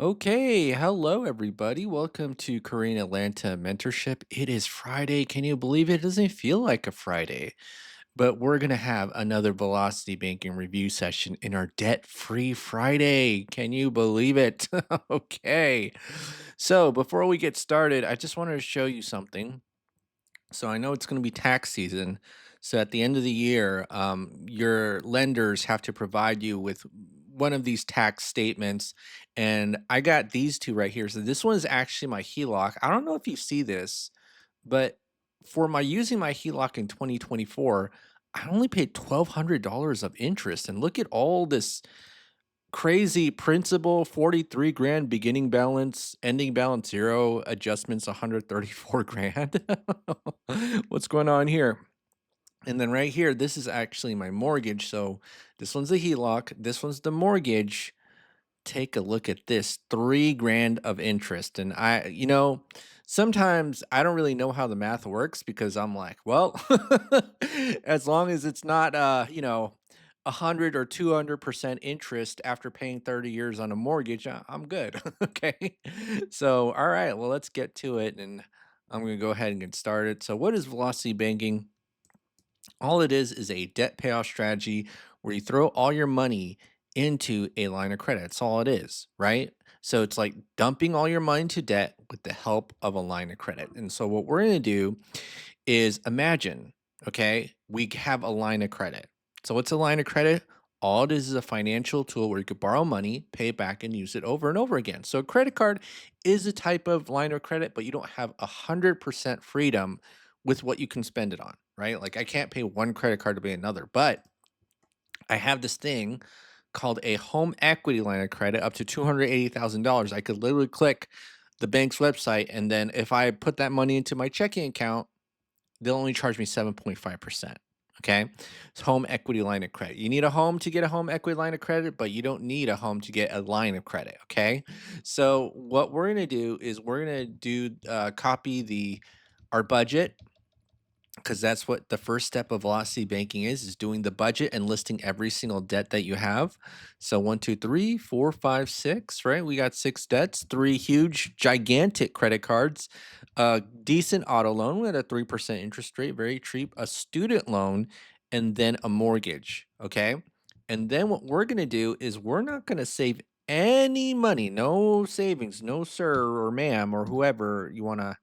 Okay, hello everybody. Welcome to Korean Atlanta Mentorship. It is Friday. Can you believe it? It doesn't feel like a Friday, but we're going to have another Velocity Banking review session in our debt-free Friday. Can you believe it? Okay. So, before we get started, I just wanted to show you something. So I know it's going to be tax season. So at the end of the year, your lenders have to provide you with one of these tax statements. And I got these two right here. So this one is actually my HELOC. I don't know if you see this, but for my using my HELOC in 2024, I only paid $1,200 of interest. And look at all this crazy principal, 43 grand beginning balance, ending balance 0, adjustments 134 grand. What's going on here? And then right here, this is actually my mortgage. So this one's the HELOC, this one's the mortgage. Take a look at this 3 grand of interest. And sometimes I don't really know how the math works because I'm like, well, as long as it's not 100 or 200% interest after paying 30 years on a mortgage, I'm good. Okay. So, all right, well, let's get to it. And I'm going to go ahead and get started. So, what is velocity banking? All it is a debt payoff strategy where you throw all your money into a line of credit. That's all it is, right? So it's like dumping all your money into debt with the help of a line of credit. And so what we're going to do is imagine, okay, we have a line of credit. So what's a line of credit? All it is a financial tool where you could borrow money, pay it back, and use it over and over again. So a credit card is a type of line of credit, but you don't have 100% freedom with what you can spend it on, right? Like I can't pay one credit card to pay another, but I have this thing called a home equity line of credit up to $280,000. I could literally click the bank's website, and then if I put that money into my checking account, they'll only charge me 7.5%. Okay. It's home equity line of credit. You need a home to get a home equity line of credit, but you don't need a home to get a line of credit. Okay. So, what we're going to do is we're going to copy our budget because that's what the first step of velocity banking is doing the budget and listing every single debt that you have. So one, two, three, four, five, six, right? We got six debts, three huge, gigantic credit cards, a decent auto loan with a 3% interest rate, very cheap, a student loan, and then a mortgage. Okay. And then what we're going to do is we're not going to save any money, no savings, no sir or ma'am or whoever you want to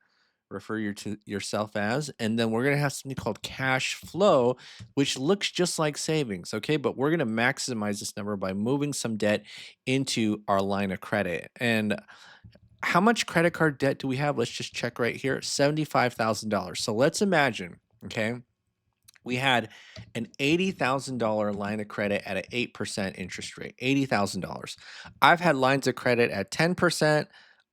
refer to yourself as. And then we're going to have something called cash flow, which looks just like savings. Okay. But we're going to maximize this number by moving some debt into our line of credit. And how much credit card debt do we have? Let's just check right here $75,000. So let's imagine, okay, we had an $80,000 line of credit at an 8% interest rate. $80,000. I've had lines of credit at 10%.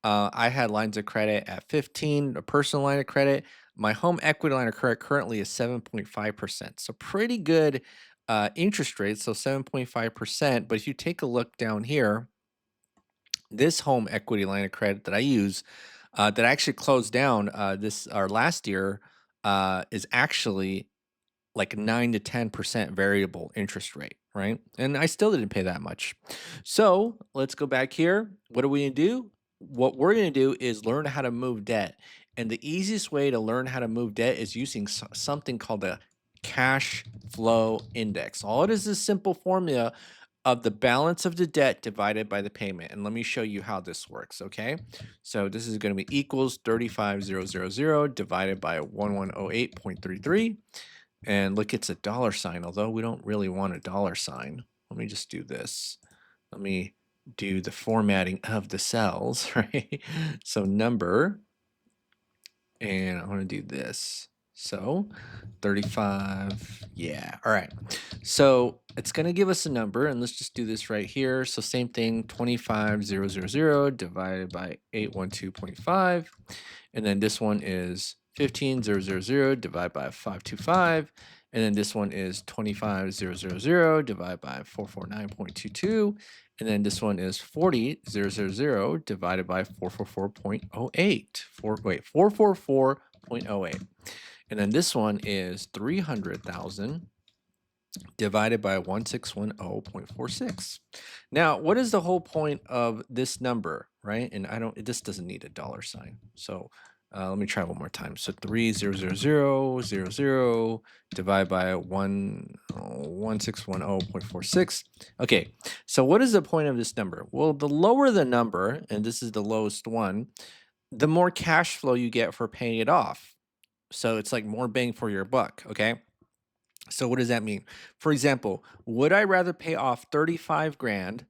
I had lines of credit at 15, a personal line of credit. My home equity line of credit currently is 7.5%. So pretty good interest rate. So 7.5%. But if you take a look down here, this home equity line of credit that I use, that I actually closed down this or last year, is actually like 9 to 10% variable interest rate, right? And I still didn't pay that much. So let's go back here. What are we gonna do? What we're gonna do is learn how to move debt. And the easiest way to learn how to move debt is using something called a cash flow index. All it is a simple formula of the balance of the debt divided by the payment. And let me show you how this works, okay? So this is going to be equals 35,000 divided by 1108.33. And look, it's a dollar sign, although we don't really want a dollar sign. Let me just do this. Let me do the formatting of the cells, right? So number, and I'm going to do this. So 35, yeah, all right. So it's going to give us a number, and let's just do this right here. So same thing, 25,000 divided by 812.5. And then this one is 15,000 divided by 525. And then this one is 25,000 divided by 449.22. And then this one is 40,000 divided by 444.08. 444.08. And then this one is 300,000 divided by 1610.46. Now, what is the whole point of this number, right? And I don't, this doesn't need a dollar sign. So let me try one more time. So 3,000,000 divide by 1610.46. Okay, so what is the point of this number? Well, the lower the number, and this is the lowest one, the more cash flow you get for paying it off. So it's like more bang for your buck, okay? So what does that mean? For example, would I rather pay off 35 grand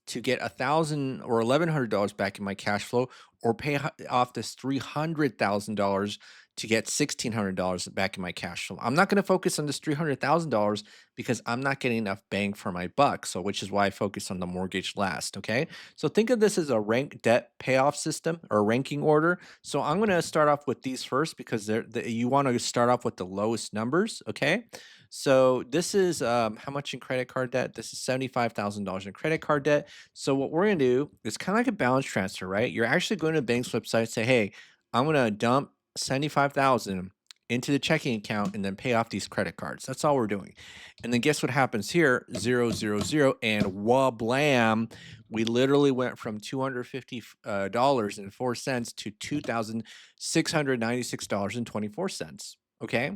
to get 1,000 or $1,100 back in my cash flow, or pay off this $300,000 to get $1,600 back in my cash flow? I'm not going to focus on this $300,000 because I'm not getting enough bang for my buck. So, which is why I focus on the mortgage last. Okay. So, think of this as a rank debt payoff system or ranking order. So, I'm going to start off with these first because you want to start off with the lowest numbers. Okay. So, this is how much in credit card debt? This is $75,000 in credit card debt. So what we're gonna do is kind of like a balance transfer, right? You're actually going to the bank's website, say, hey, I'm gonna dump 75,000 into the checking account and then pay off these credit cards. That's all we're doing. And then guess what happens here? 000 and wablam. We literally went from $250 and 4 cents to $2,696.24. Okay.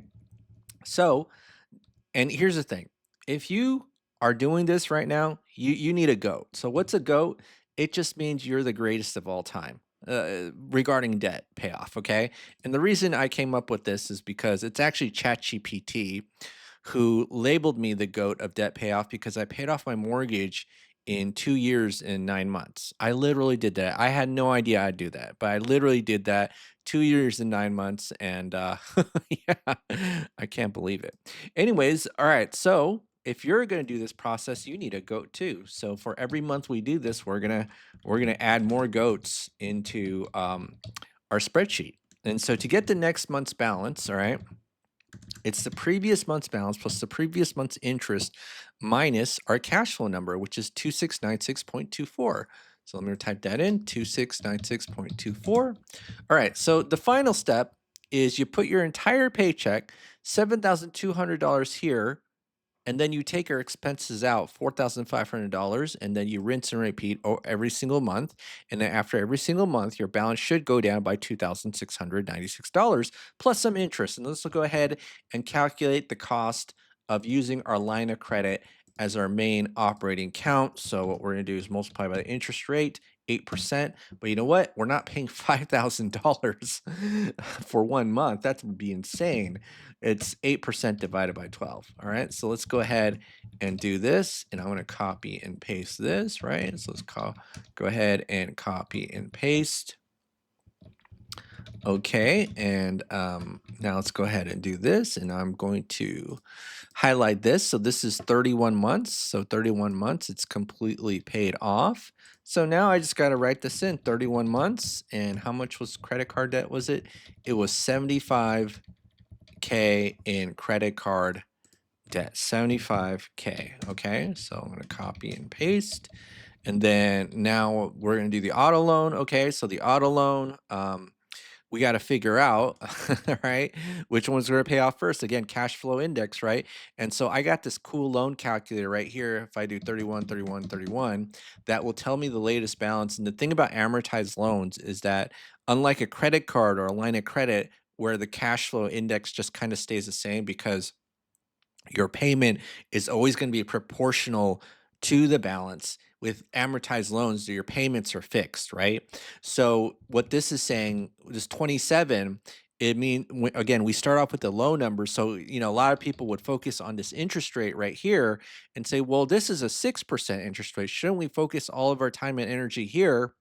So and here's the thing. If you are doing this right now, you need a goat. So what's a goat? It just means you're the greatest of all time regarding debt payoff. Okay. And the reason I came up with this is because it's actually ChatGPT who labeled me the goat of debt payoff because I paid off my mortgage in 2 years and 9 months. I literally did that. I had no idea I'd do that, but I literally did that 2 years and 9 months. And yeah, I can't believe it. Anyways, all right. So if you're going to do this process, you need a goat too. So for every month we do this, we're gonna add more goats into our spreadsheet. And so to get the next month's balance, all right, it's the previous month's balance plus the previous month's interest minus our cash flow number, which is 2696.24. So let me type that in 2696.24. All right. So the final step is you put your entire paycheck, $7,200 here, and then you take your expenses out, $4,500, and then you rinse and repeat every single month. And then after every single month, your balance should go down by $2,696 plus some interest. And let's go ahead and calculate the cost of using our line of credit as our main operating account. So what we're going to do is multiply by the interest rate, 8%. But you know what? We're not paying $5,000 for 1 month. That would be insane. It's 8% divided by 12. All right. So let's go ahead and do this. And I'm going to copy and paste this, right? So let's go ahead and copy and paste. Okay. And now let's go ahead and do this. And I'm going to highlight this. So this is 31 months. So 31 months, it's completely paid off. So now I just got to write this in 31 months. And how much was credit card debt? Was it? It was 75K in credit card debt. 75K. Okay. So I'm going to copy and paste. And then now we're going to do the auto loan. Okay. So the auto loan, we got to figure out, right, which one's going to pay off first. Again, cash flow index, right? And so I got this cool loan calculator right here. If I do 31, 31, 31, that will tell me the latest balance. And the thing about amortized loans is that unlike a credit card or a line of credit where the cash flow index just kind of stays the same because your payment is always going to be proportional to the balance. With amortized loans, your payments are fixed, right? So what this is saying, this 27, it mean again, we start off with the low number. So, a lot of people would focus on this interest rate right here and say, well, this is a 6% interest rate. Shouldn't we focus all of our time and energy here?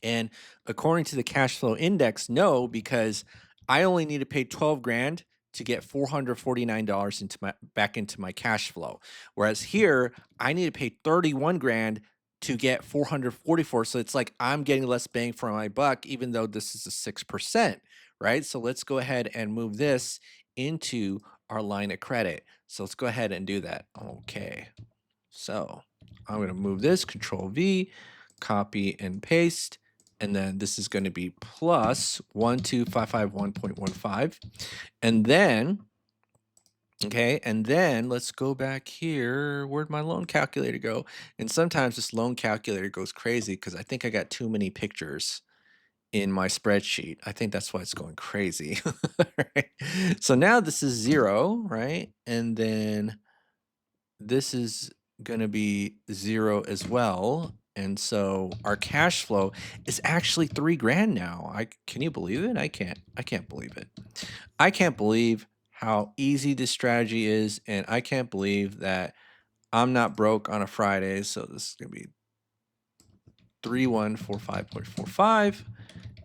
And according to the cash flow index, no, because I only need to pay 12 grand to get $449 back into my cash flow. Whereas here, I need to pay 31 grand to get 444. So it's like I'm getting less bang for my buck, even though this is a 6%, right? So let's go ahead and move this into our line of credit. So let's go ahead and do that. Okay. So I'm going to move this, Control V, copy and paste. And then this is going to be plus 12551.15. And then Okay, and then let's go back here. Where'd my loan calculator go? And sometimes this loan calculator goes crazy because I think I got too many pictures in my spreadsheet. I think that's why it's going crazy. Right? So now this is 0, right? And then this is gonna be 0 as well. And so our cash flow is actually 3 grand now. Can you believe it? I can't believe it. I can't believe how easy this strategy is, and I can't believe that I'm not broke on a Friday. So this is gonna be 3145.45.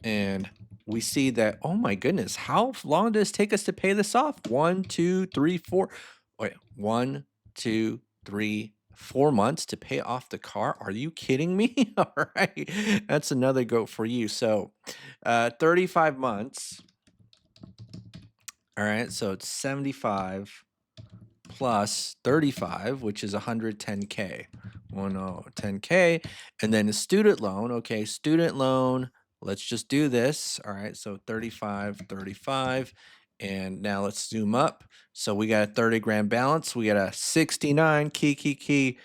And we see that, oh my goodness, how long does it take us to pay this off? 1, 2, 3, 4. Wait, 1, 2, 3, 4 months to pay off the car? Are you kidding me? All right. That's another goat for you. So 35 months. All right. So it's 75 plus 35, which is 110K. 10K. And then a student loan. Okay, student loan. Let's just do this. All right, so 35, 35. And now let's zoom up. So we got a 30 grand balance. We got a 69 key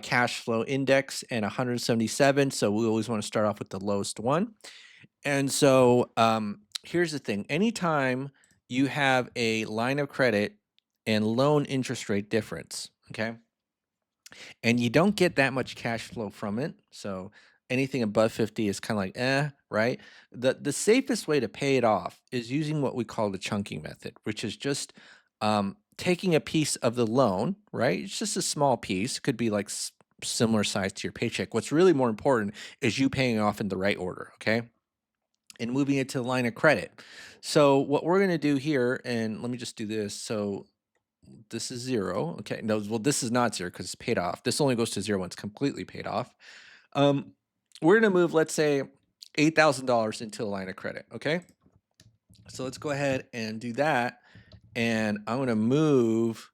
cash flow index and 177. So we always want to start off with the lowest one. And so here's the thing, anytime you have a line of credit and loan interest rate difference, okay, and you don't get that much cash flow from it, so anything above 50 is kind of like, right? The safest way to pay it off is using what we call the chunking method, which is just taking a piece of the loan, right? It's just a small piece, could be like similar size to your paycheck. What's really more important is you paying it off in the right order, okay? And moving it to the line of credit. So what we're going to do here, and let me just do this. So this is 0. Okay. No, well, this is not 0 because it's paid off. This only goes to 0 when it's completely paid off. Um, we're going to move, let's say, $8,000 into a line of credit. Okay. So let's go ahead and do that. And I'm going to move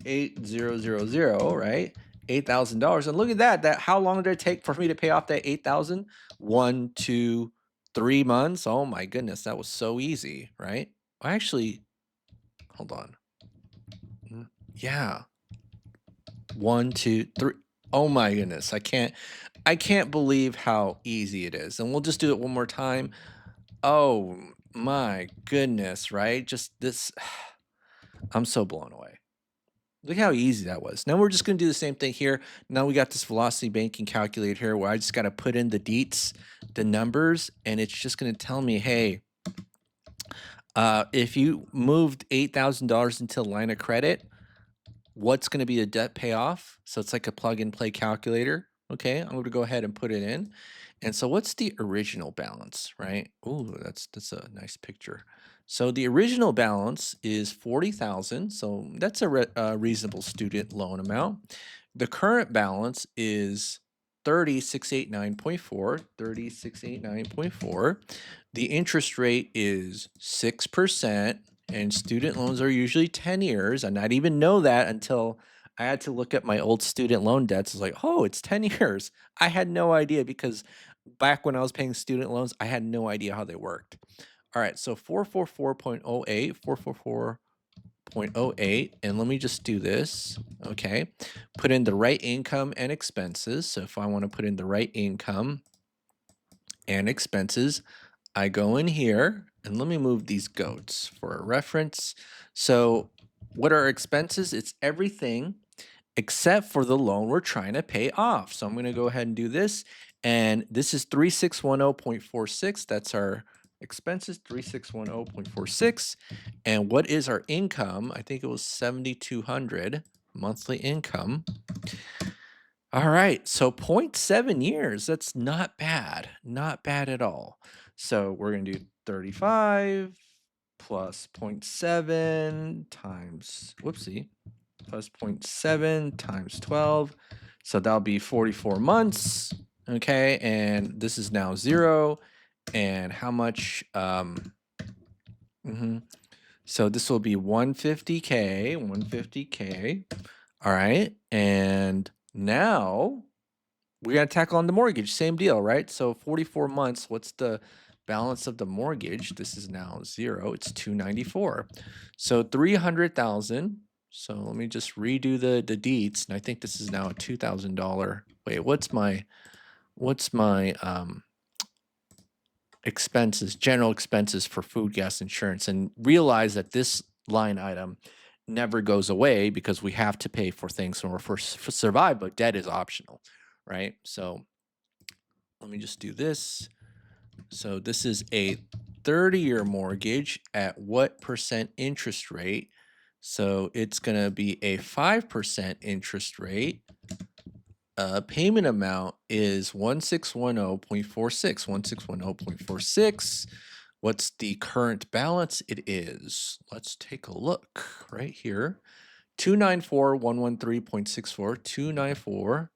8000, right? $8,000. And look at that. How long did it take for me to pay off that 8,000? 1, 2, 3 months. Oh my goodness, that was so easy, right? Actually, hold on. Yeah. 1, 2, 3. Oh my goodness. I can't believe how easy it is. And we'll just do it one more time. Oh my goodness, right? Just this I'm so blown away. Look how easy that was. Now we're just going to do the same thing here. Now we got this velocity banking calculator here where I just got to put in the deets, the numbers, and it's just going to tell me, hey, if you moved $8,000 into a line of credit, what's going to be the debt payoff? So it's like a plug and play calculator. Okay, I'm going to go ahead and put it in. And so what's the original balance, right? Oh, that's a nice picture. So the original balance is 40,000. So that's a reasonable student loan amount. The current balance is 3689.4, 3689.4. The interest rate is 6%, and student loans are usually 10 years. And I didn't even know that until I had to look at my old student loan debts. It's like, oh, it's 10 years. I had no idea because back when I was paying student loans, I had no idea how they worked. All right, so 444.08, 444.08, and let me just do this, okay? Put in the right income and expenses. So if I want to put in the right income and expenses, I go in here and let me move these goats for a reference. So what are expenses? It's everything except for the loan we're trying to pay off. So I'm going to go ahead and do this. And this is 3610.46. That's our expenses, 3610.46. And what is our income? I think it was 7,200 monthly income. All right, so 0.7 years. That's not bad. Not bad at all. So we're going to do 35 plus 0.7 times, whoopsie, plus zero point 0.7 times 12. So that'll be 44 months. Okay, and this is now 0. And how much? Mhm. So this will be 150K, 150K. All right, and now we got to tackle on the mortgage. Same deal, right? So 44 months. What's the balance of the mortgage, this is now 0, it's 294. So 300,000. So let me just redo the deeds, and I think this is now a $2,000. Wait, what's my expenses, general expenses for food, gas, insurance, and realize that this line item never goes away because we have to pay for things when we're first survive, but debt is optional, right? So let me just do this. So this is a 30-year mortgage at what percent interest rate? So it's going to be a 5% interest rate. Payment amount is 1610.46. 1610.46. What's the current balance? It is, let's take a look right here. 294,113.64.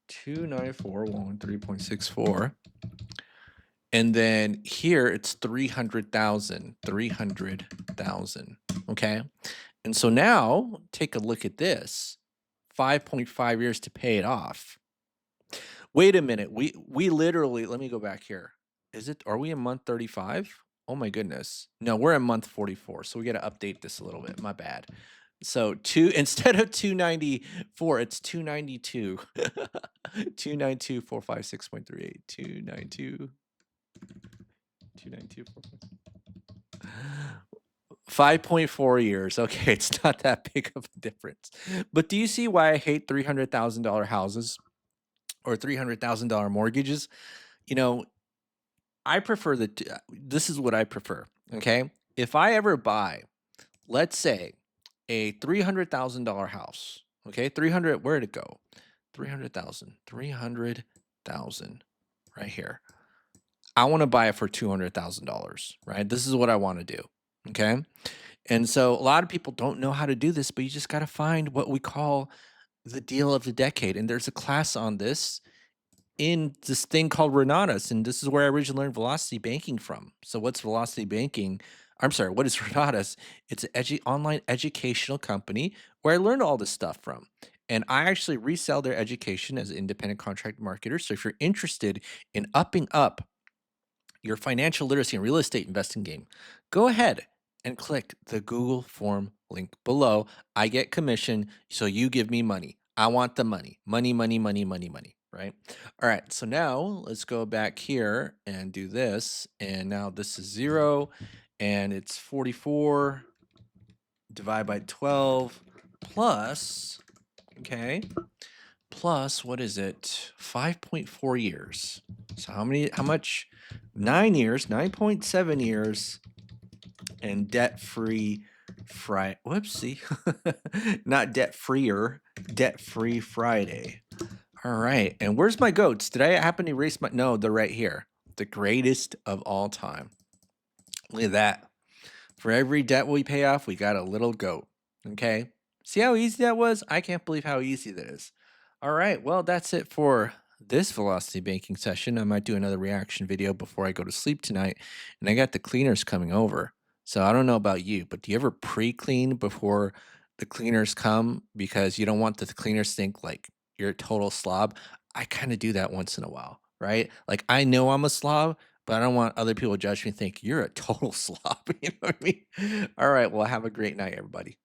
294,113.64. And then here it's 300,000. 300,000. Okay. And so now take a look at this. 5.5 years to pay it off. Wait a minute. We literally, let me go back here. Is it, are we in month 35? Oh my goodness. No, we're in month 44. So we got to update this a little bit. My bad. So two instead of 294, it's 292. 292,456.38. 292. 5.4 years. Okay, it's not that big of a difference. But do you see why I hate $300,000 houses or $300,000 mortgages? You know, I prefer this is what I prefer, okay? If I ever buy, let's say, a $300,000 house, okay? 300, where'd it go? 300,000. 300,000 right here. I want to buy it for $200,000, right? This is what I want to do, okay? And so a lot of people don't know how to do this, but you just got to find what we call the deal of the decade. And there's a class on this in this thing called Renatus, and this is where I originally learned velocity banking from. So what's velocity banking? I'm sorry, what is Renatus? It's an online educational company where I learned all this stuff from. And I actually resell their education as an independent contract marketer. So if you're interested in upping up your financial literacy and real estate investing game, go ahead and click the Google form link below. I get commission, so you give me money. I want the money. Money, money, money, money, money, right? All right, so now let's go back here and do this. And now this is 0, and it's 44 divided by 12 plus, okay, plus what is it? 5.4 years. So how much? 9 years, 9.7 years, and debt-free whoopsie. Not debt-freer, debt-free Friday. All right. And where's my goats? Did I happen to erase my, no, they're right here. The greatest of all time. Look at that. For every debt we pay off, we got a little goat. Okay. See how easy that was? I can't believe how easy that is. All right. Well, that's it for this velocity banking session. I might do another reaction video before I go to sleep tonight. And I got the cleaners coming over. So I don't know about you, but do you ever pre-clean before the cleaners come because you don't want the cleaners to think like you're a total slob? I kind of do that once in a while, right? Like I know I'm a slob, but I don't want other people to judge me and think you're a total slob. You know what I mean? All right. Well, have a great night, everybody.